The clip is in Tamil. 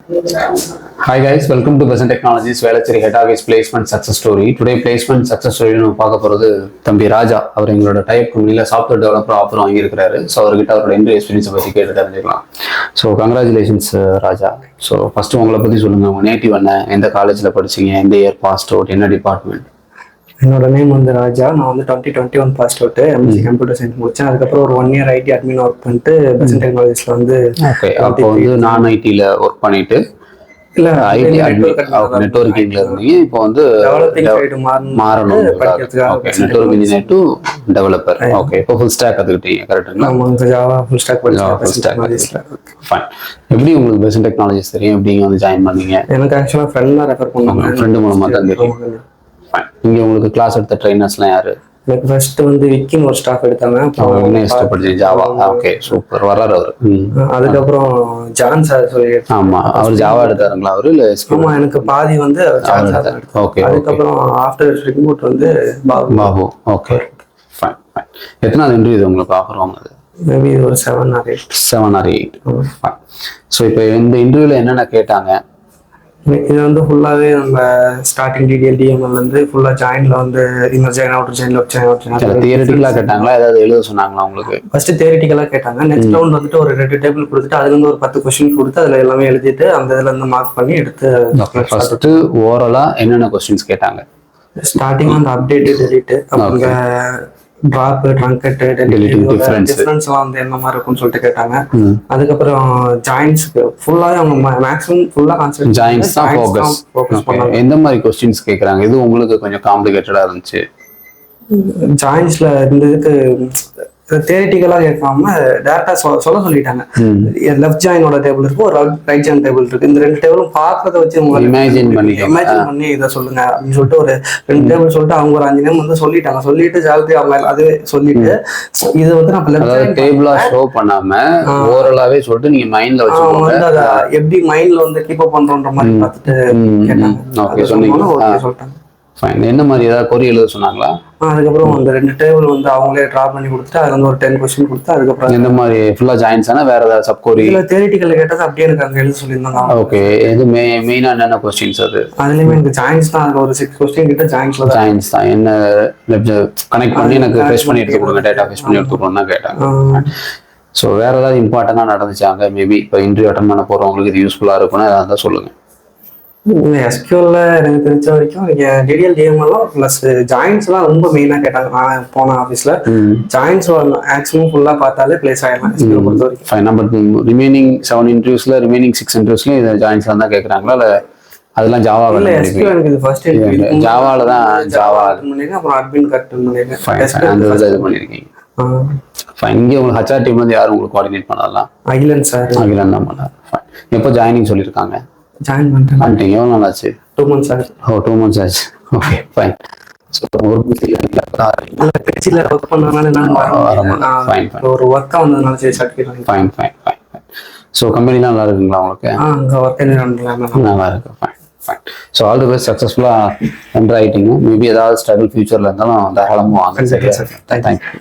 Hi guys, welcome to Besant Technologies Velachery head office placement success story. Today placement success story நம்ம பார்க்க போகிறது தம்பி ராஜா. அவர் எங்களோட டைப் கம்பெனியில் சாஃப்ட்வேர் டெவலப்பர் ஆஃபர் வாங்கியிருக்கிறாரு. ஸோ அவர்கிட்ட அவரோட இன்டர்வியூ எக்ஸ்பீரியன்ஸை பற்றி கேட்டு தெரிஞ்சுக்கலாம். ஸோ கங்க்ராச்சுலேஷன்ஸ் ராஜா. ஸோ ஃபஸ்ட்டு உங்களை பற்றி சொல்லுங்கள். உங்கள் நேட்டிவ் என்ன, எந்த காலேஜில் படிச்சிங்க, எந்த இயர் பாஸ்ட் அவுட், என்ன டிபார்ட்மெண்ட்? என்னோட நேம் வந்து ராஜா. நான் வந்து 2021 pass out, MSc computer science முடிச்சேன். அதுக்கப்புறம் ஒரு 1 இயர் ஐடி அட்மின் ஒர்க் பண்ணிட்டு பெசன்ட் டெக்னாலஜிஸ்ல வந்து ஓகே. அப்போ வந்து நான் ஐடியில் ஒர்க் பண்ணிட்டு இல்ல ஐடி நெட்வொர்க்கிங்ல இருந்தீங்க. இப்போ வந்து மாறணும் network engineer to developer. Okay. இப்போ ஃபுல் ஸ்டாக் கத்துக்கிட்டீங்க கரெக்ட்டுங்களா? Java full stack fine. எப்படி உங்களுக்கு பெசன்ட் டெக்னாலஜிஸ் தெரியும்? எப்படி வந்து ஜாயின் பண்ணீங்க? எனக்கு ஆக்சுவலா ஃப்ரெண்ட் தான் ரெஃபர் பண்ணாங்க. ஃப்ரெண்ட் மூலமா தான் தெரியும். ஃபைன். இங்க உங்களுக்கு கிளாஸ் எடுத்த ட்ரைனர்ஸ்லாம் யாரு? எனக்கு ஃபர்ஸ்ட் வந்து விக்கின்னு ஒரு ஸ்டாஃப் எடுத்தாங்க. ஜாவா. Okay super. வர்றாரு அவரு. அதுக்கப்புறம் ஜான் சார் சொல்லி. ஆமா, அவர் ஜாவா எடுத்தாருங்களா அவரு? இல்ல ஆமா, எனக்கு பாதி வந்து ஜான் சார். ஓகே. அதுக்கப்புறம் ஆஃப்டர் ரிமோட் வந்து பாபு. Okay fine fine. எத்தனாவது இன்டர்வியூ இது உங்களுக்கு ஆஃபர் வாங்குது? மேபி ஒரு 7 or 8. ஃபைன். ஸோ இப்போ இந்த இன்டர்வியூல என்னென்ன கேட்டாங்க? இது வந்து ஃபுல்லாவே நம்ம ஸ்டார்டிங் டிடிஎல் டிஎம்எல் வந்து ஃபுல்லா ஜாயின்ல வந்து inner join outer join left join outer join தியரிட்டிக்கலா கேட்டாங்களா, ஏதாவது எழுத சொன்னாங்களா உங்களுக்கு? ஃபர்ஸ்ட் தியரிட்டிக்கலா கேட்டாங்க. நெக்ஸ்ட் ரவுண்ட் வந்துட்டு ஒரு 2 டேபிள் கொடுத்துட்டு அதுல இருந்து ஒரு 10 கொஸ்டின் கொடுத்து அதுல எல்லாமே எழுதிட்டு அந்த இதுல இருந்து மார்க் பண்ணி எடுத்து ஃபர்ஸ்ட் ஓவராலா என்னென்ன கொஸ்டின்ஸ் கேட்டாங்க? ஸ்டார்டிங் வந்து அப்டேட் டெலிட், அப்புறம் டிராப் ட்ரங்கட் டிஃபரன்ஸ் எல்லாம் வந்து என்ன மாதிரி இருக்கும்னு சொல்லிட்டு கேட்டாங்க. அதுக்கப்புறம் ஜாயின்ஸ்க்கு ஃபுல்லாவே அவங்க மேக்ஸிமம் ஃபுல்லா கான்செப்ட் ஜாயின்ஸ் தான் ஃபோக்கஸ் பண்ணாங்க. எந்த மாதிரி கொஸ்டின்ஸ் கேக்குறாங்க? இது உங்களுக்கு கொஞ்சம் காம்ப்ளிகேட்டடா இருந்துச்சு? ஜாயின்ஸ்ல இருந்ததுக்கு தியரிட்டிக்கலா கேட்காம டேரக்டா சொல்ல சொல்லிட்டாங்க. லெஃப்ட் ஜாயினோட டேபிள் இருக்கு, ஒரு ரைட் ஜாயின் டேபிள் இருக்கு. இந்த 2 டேபிளும் பாக்குறத வச்சு இமேஜின் பண்ணி இதை சொல்லுங்க அப்படின்னு சொல்லிட்டு ஒரு 2 டேபிள் சொல்லிட்டு அவங்க ஒரு 5 நேம் வந்து சொல்லிட்டாங்க. சொல்லிட்டு ஜாலிட்டி அவங்க அதுவே சொல்லிட்டு இது வந்து நான் டேபிளா ஷோ பண்ணாம ஓரலாவே சொல்லிட்டு நீங்க மைண்ட்ல வச்சுக்கோங்க. அத எப்படி மைண்ட்ல வந்து கீப் அப் பண்றோன்ற மாதிரி பார்த்துட்டு கேட்டாங்க. ஓகே சொல்லிட்டாங்க. ஃபைன். என்ன மாதிரி ஏதாவது கொரி எழுத சொன்னாங்களா? அதுக்கப்புறம் அந்த 2 டேபிள் வந்து அவங்களே டிரா பண்ணி கொடுத்துட்டு அதுல வந்து ஒரு 10 கொஸ்டின் கொடுத்து அதுக்கப்புறம் எந்த மாதிரி ஃபுல்லா ஜாயின்ஸ் ஆனா வேற ஏதாவது சப் கொரி? இல்ல தியரிட்டிக்கல் கேட்டது அப்படியே எனக்கு அங்க எழுத சொல்லியிருந்தாங்க. ஓகே. இது மெயினா என்னென்ன கொஸ்டின்ஸ்? அது அதுலயுமே எனக்கு ஜாயின்ஸ் தான். அதுல ஒரு 6 கொஸ்டின் கிட்ட ஜாயின்ஸ் தான். என்ன கனெக்ட் பண்ணி எனக்கு ஃபேஸ் பண்ணி எடுத்து கொடுங்க, டேட்டா ஃபேஸ் பண்ணி எடுத்து கொடுங்க கேட்டாங்க. ஸோ வேற ஏதாவது இம்பார்ட்டண்டா நடந்துச்சாங்க? மேபி இப்போ இன்டர்வியூ அட்டன் பண்ண போறவங்களுக்கு இது யூஸ்ஃபுல்லா இருக்கும்னா ஏதாவது தான் சொல்லுங்க. எஸ்கியூஎல்ல எனக்கு தெரிஞ்ச வரைக்கும் டிடிஎல் டிஎம்எல்லாம் பிளஸ் ஜாயின்ஸ்லாம் ரொம்ப மெயினா கேட்டாங்க. நான் போன ஆஃபீஸ்ல ஜாயின்ஸ் மேக்ஸிமம் ஃபுல்லா பார்த்தாலே பிளேஸ் ஆயிடலாம் எஸ்கியூஎல் பொறுத்த வரைக்கும். ஃபைன். நம்பர் ரிமைனிங் 7 இன்டர்வியூஸ்ல ரிமைனிங் 6 இன்டர்வியூஸ்லயும் இது ஜாயின்ஸ்ல தான் கேட்கறாங்களா? இல்ல அதெல்லாம் ஜாவா? இல்ல எஸ்கியூஎல் எனக்கு இது ஃபர்ஸ்ட் ஜாவால தான் ஜாவா பண்ணிருக்கேன். அப்புறம் அட்மின் கட் பண்ணிருக்கேன். இது பண்ணிருக்கீங்க. ஃபைன். இங்க உங்களுக்கு ஹெச்ஆர் டீம் வந்து யாரும் உங்களுக்கு கோஆர்டினேட் பண்ணலாம்? அகிலன் சார். அகிலன் தான் பண்ணார். ஃபைன். எப்போ ஜாயினிங் சொல்லியிருக்காங்க? ஜாயின் பண்ணிட்டேன். எவ்வளோ நாள் ஆச்சு? 2 months ஆச்சு. 2 months ஆச்சு. Okay fine. ஸோ திருச்சியில் ஒர்க் பண்ணனால ஒரு ஒர்க்காக வந்ததுனால சரி certificate. Fine fine fine fine. So கம்பெனிலாம் நல்லா இருக்குங்களா உங்களுக்கு? அங்கே ஒர்க் நல்லா இருக்கு. Fine fine. So all the best. சக்ஸஸ்ஃபுல்லாக என்டர் ஆகிட்டீங்க. மேபி ஏதாவது ஸ்ட்ரகிள் ஃபியூச்சரில் இருந்தாலும் தாராளமாக வாங்க. சரி சார். தேங்க்யூ.